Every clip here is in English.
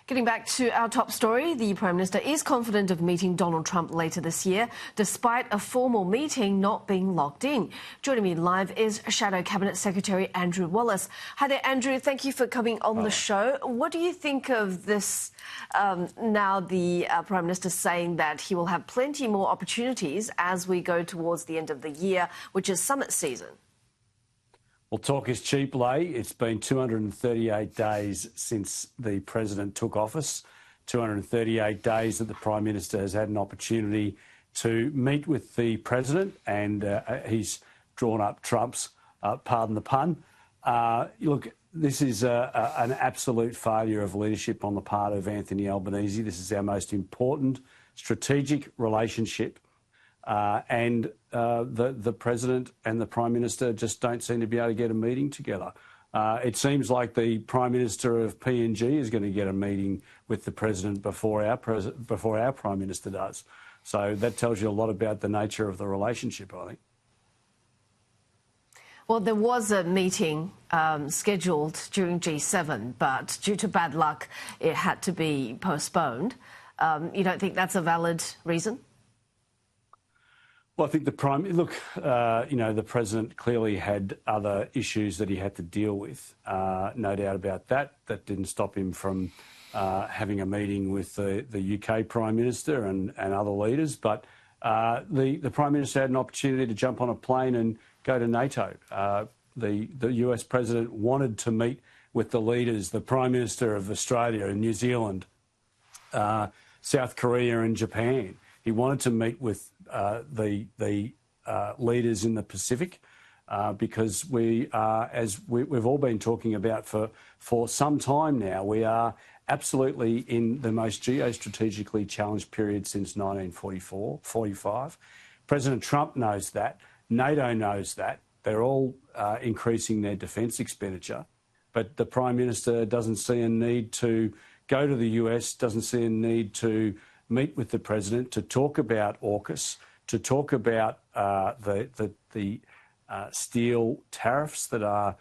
Getting back to our top story, the Prime Minister is confident of meeting Donald Trump later this year, despite a formal meeting not being locked in. Joining me live is Shadow Cabinet Secretary Andrew Wallace. Hi there, Andrew. Thank you for coming on the show. What do you think of this now the Prime Minister saying that he will have plenty more opportunities as we go towards the end of the year, which is summit season? Well, talk is cheap, Lei. It's been 238 days since the President took office, 238 days that the Prime Minister has had an opportunity to meet with the President, and he's drawn up Trump's, pardon the pun. Look, this is an absolute failure of leadership on the part of Anthony Albanese. This is our most important strategic relationship. And the President and the Prime Minister just don't seem to be able to get a meeting together. It seems like the Prime Minister of PNG is going to get a meeting with the President before our Prime Minister does. So that tells you a lot about the nature of the relationship, I think. Well, there was a meeting scheduled during G7, but due to bad luck, it had to be postponed. You don't think that's a valid reason? Well, I think the the President clearly had other issues that he had to deal with. No doubt about that. That didn't stop him from having a meeting with the UK Prime Minister and other leaders. But the Prime Minister had an opportunity to jump on a plane and go to NATO. The US President wanted to meet with the leaders, the Prime Minister of Australia and New Zealand, South Korea and Japan. He wanted to meet with the leaders in the Pacific because we are, as we've all been talking about for some time now, we are absolutely in the most geostrategically challenged period since 1945. President Trump knows that. NATO knows that. They're all increasing their defence expenditure. But the Prime Minister doesn't see a need to go to the US, doesn't see a need to meet with the President to talk about AUKUS, to talk about the steel tariffs that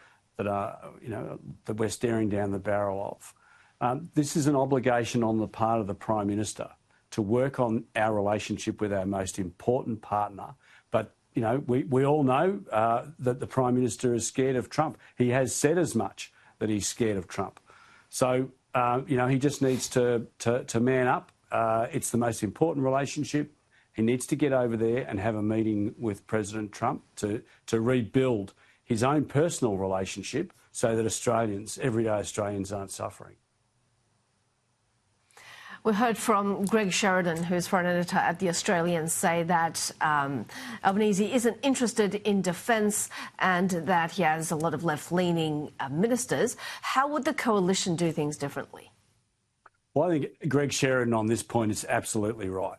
we're staring down the barrel of. This is an obligation on the part of the Prime Minister to work on our relationship with our most important partner. But we all know that the Prime Minister is scared of Trump. He has said as much, that he's scared of Trump. So he just needs to man up. It's the most important relationship. He needs to get over there and have a meeting with President Trump to rebuild his own personal relationship so that Australians, everyday Australians, aren't suffering. We heard from Greg Sheridan, who's foreign editor at The Australian, say that Albanese isn't interested in defence and that he has a lot of left-leaning ministers. How would the coalition do things differently? Well, I think Greg Sheridan on this point is absolutely right.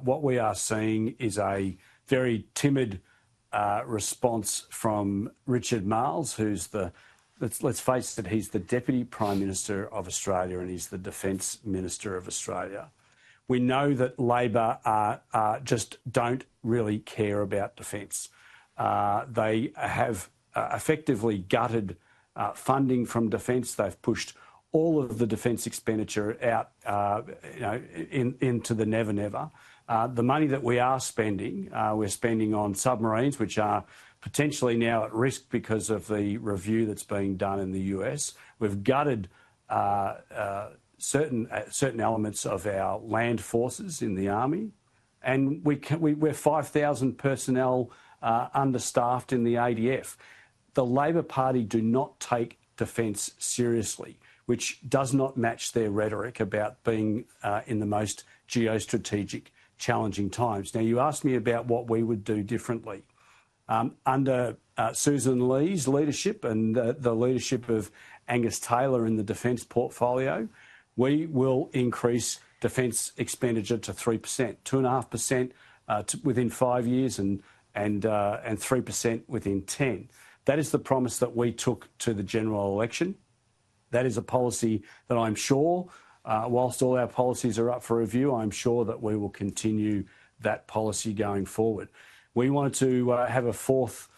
What we are seeing is a very timid response from Richard Marles, who's let's face it, he's the Deputy Prime Minister of Australia and he's the Defence Minister of Australia. We know that Labor just don't really care about defence. They have effectively gutted funding from defence. They've pushed all of the defence expenditure out, into the never, never. The money that we are spending, we're spending on submarines, which are potentially now at risk because of the review that's being done in the US. We've gutted certain elements of our land forces in the army, and we're 5,000 personnel understaffed in the ADF. The Labor Party do not take defence seriously, which does not match their rhetoric about being in the most geostrategic, challenging times. Now, you asked me about what we would do differently. Under Susan Lei's leadership and the leadership of Angus Taylor in the defence portfolio, we will increase defence expenditure to 3%, 2.5% within 5 years and 3% within 10. That is the promise that we took to the general election. That is a policy that I'm sure, whilst all our policies are up for review, I'm sure that we will continue that policy going forward. We wanted to have a fourth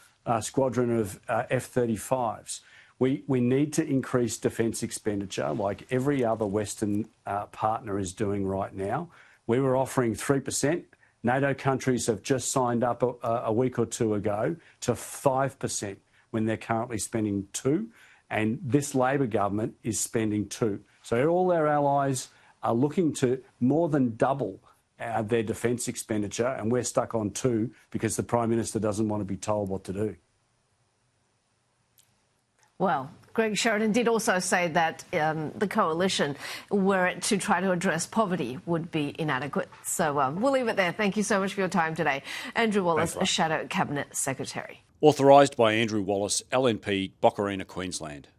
squadron of F-35s. We need to increase defence expenditure like every other Western partner is doing right now. We were offering 3%. NATO countries have just signed up a week or two ago to 5% when they're currently spending 2%. And this Labor government is spending 2%. So all our allies are looking to more than double their defence expenditure, and we're stuck on 2% because the Prime Minister doesn't want to be told what to do. Well, Greg Sheridan did also say that the coalition, were it to try to address poverty, would be inadequate. So we'll leave it there. Thank you so much for your time today. Andrew Wallace, Shadow Cabinet Secretary. Authorised by Andrew Wallace, LNP, Boccarina, Queensland.